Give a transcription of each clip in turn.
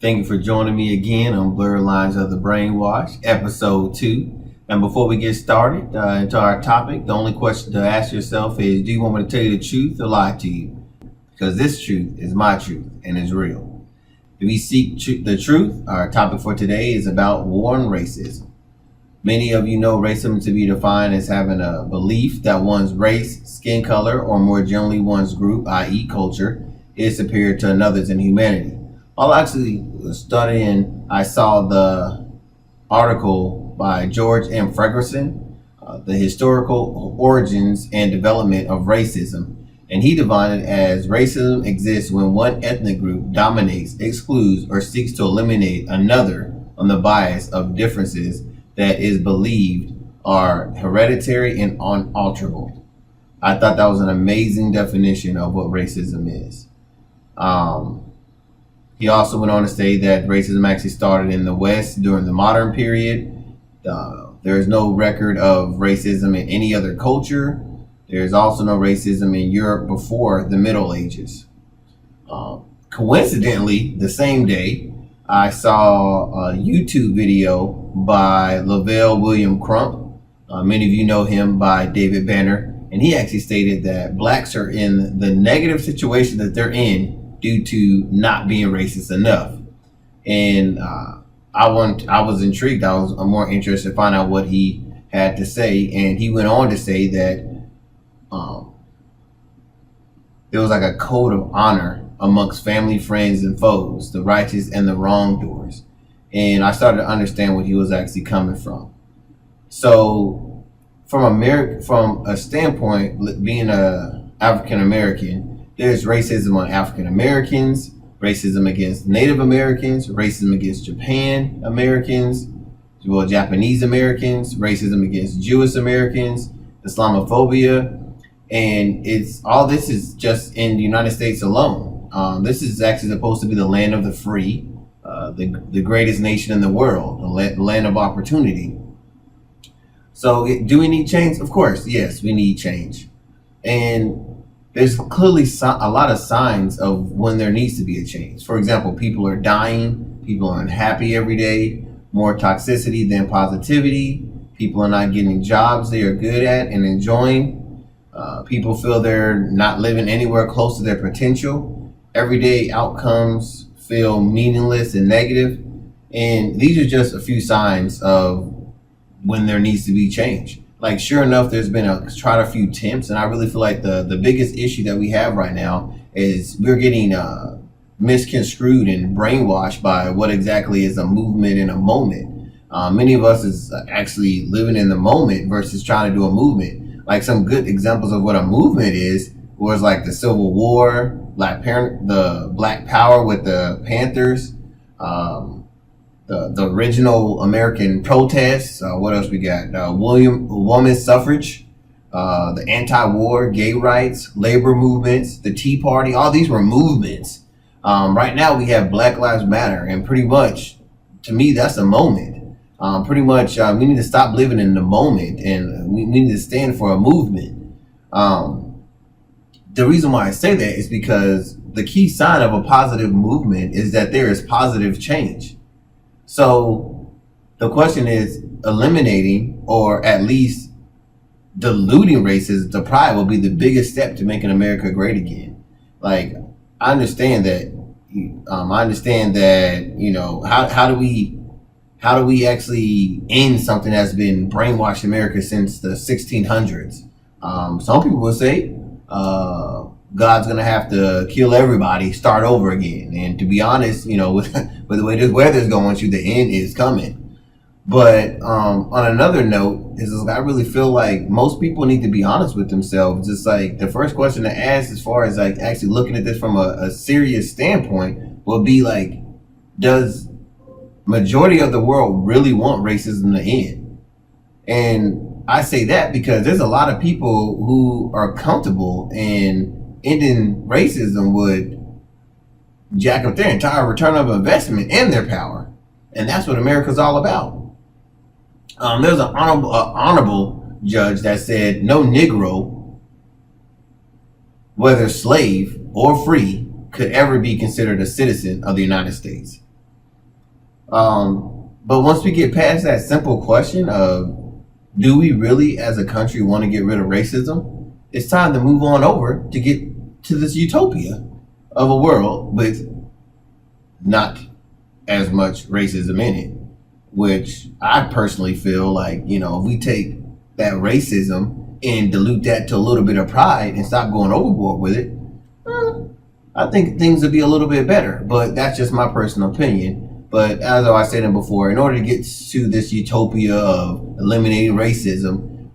Thank you for joining me again on Blurred Lines of the Brainwashed, episode 2. And before we get started into our topic, the only question to ask yourself is, do you want me to tell you the truth or lie to you? Because this truth is my truth and is real. If we seek the truth, our topic for today is about war and racism. Many of you know racism to be defined as having a belief that one's race, skin color, or more generally one's group, i.e. culture, is superior to another's in humanity. While actually studying, I saw the article by George M. Ferguson, The Historical Origins and Development of Racism, and he defined it as racism exists when one ethnic group dominates, excludes, or seeks to eliminate another on the bias of differences that is believed are hereditary and unalterable. I thought that was an amazing definition of what racism is. He also went on to say that racism actually started in the West during the modern period. There is no record of racism in any other culture. There is also no racism in Europe before the Middle Ages. Coincidentally, the same day, I saw a YouTube video by Lavelle William Crump. Many of you know him by David Banner. And he actually stated that blacks are in the negative situation that they're in due to not being racist enough. And I was intrigued. I was more interested to find out what he had to say. And he went on to say that there was like a code of honor amongst family, friends, and foes, the righteous and the wrongdoers. And I started to understand what he was actually coming from. So from a standpoint, being a African American, there's racism on African Americans, racism against Native Americans, racism against Japan Americans, well, Japanese Americans, racism against Jewish Americans, Islamophobia, and this is just in the United States alone. This is actually supposed to be the land of the free, the greatest nation in the world, the land of opportunity. So do we need change? Of course, yes, we need change. And there's clearly a lot of signs of when there needs to be a change. For example, people are dying, people are unhappy every day, more toxicity than positivity, people are not getting jobs they are good at and enjoying, people feel they're not living anywhere close to their potential, everyday outcomes feel meaningless and negative, and these are just a few signs of when there needs to be change. Like, sure enough, there's been tried a few attempts, and I really feel like the biggest issue that we have right now is we're getting misconstrued and brainwashed by what exactly is a movement in a moment. Many of us is actually living in the moment versus trying to do a movement. Like, some good examples of what a movement is was like the Civil War, the Black Power with the Panthers, the original American protests. What else we got? Women's suffrage, the anti-war, gay rights, labor movements, the Tea Party. All these were movements. Right now we have Black Lives Matter, and pretty much, to me, that's a moment. Pretty much, we need to stop living in the moment, and we need to stand for a movement. The reason why I say that is because the key sign of a positive movement is that there is positive change. So the question is, eliminating or at least diluting racism to pride will be the biggest step to making America great again. Like, I understand that. How do we actually end something that's been brainwashed America since the 1600s? Some people will say God's gonna have to kill everybody, start over again. And to be honest, with the way this weather's going, the end is coming. But on another note, I really feel like most people need to be honest with themselves. Just like the first question to ask, as far as like actually looking at this from a serious standpoint, will be like, does majority of the world really want racism to end? And I say that because there's a lot of people who are comfortable in ending racism would jack up their entire return of investment and their power. And that's what America's all about. There's an honorable judge that said no Negro, whether slave or free, could ever be considered a citizen of the United States. But once we get past that simple question of do we really as a country want to get rid of racism, it's time to move on over to get to this utopia of a world with not as much racism in it, which I personally feel like, if we take that racism and dilute that to a little bit of pride and stop going overboard with it, I think things would be a little bit better. But that's just my personal opinion. But as I was saying before, in order to get to this utopia of eliminating racism,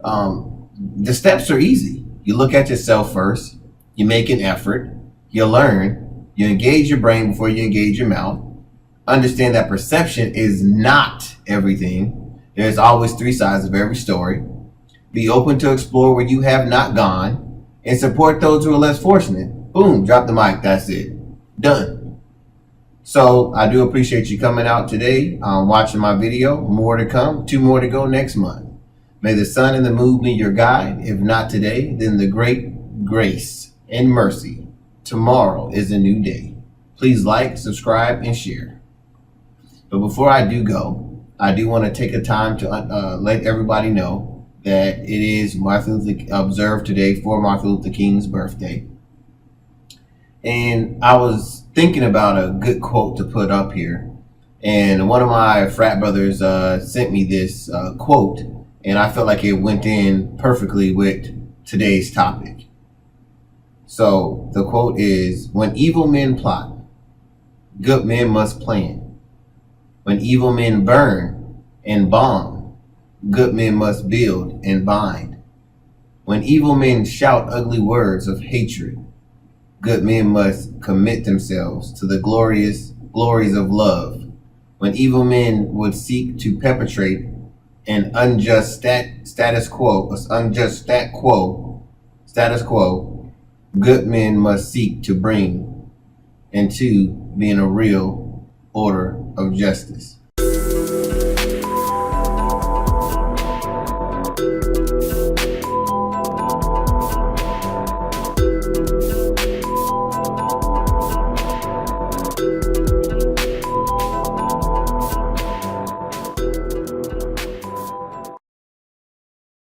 the steps are easy. You look at yourself first, you make an effort, you learn, you engage your brain before you engage your mouth. Understand that perception is not everything. There's always three sides of every story. Be open to explore where you have not gone and support those who are less fortunate. Boom, drop the mic. That's it. Done. So I do appreciate you coming out today, watching my video. More to come. 2 more to go next month. May the sun and the moon be your guide. If not today, then the great grace and mercy. Tomorrow is a new day. Please like, subscribe, and share. But before I do go, I do want to take a time to let everybody know that it is observed today for Martin Luther King's birthday. And I was thinking about a good quote to put up here. And one of my frat brothers sent me this quote, and I felt like it went in perfectly with today's topic. So the quote is, "When evil men plot, good men must plan. When evil men burn and bomb, good men must build and bind. When evil men shout ugly words of hatred, good men must commit themselves to the glories of love. When evil men would seek to perpetrate an unjust status quo, good men must seek to bring into being a real order of justice."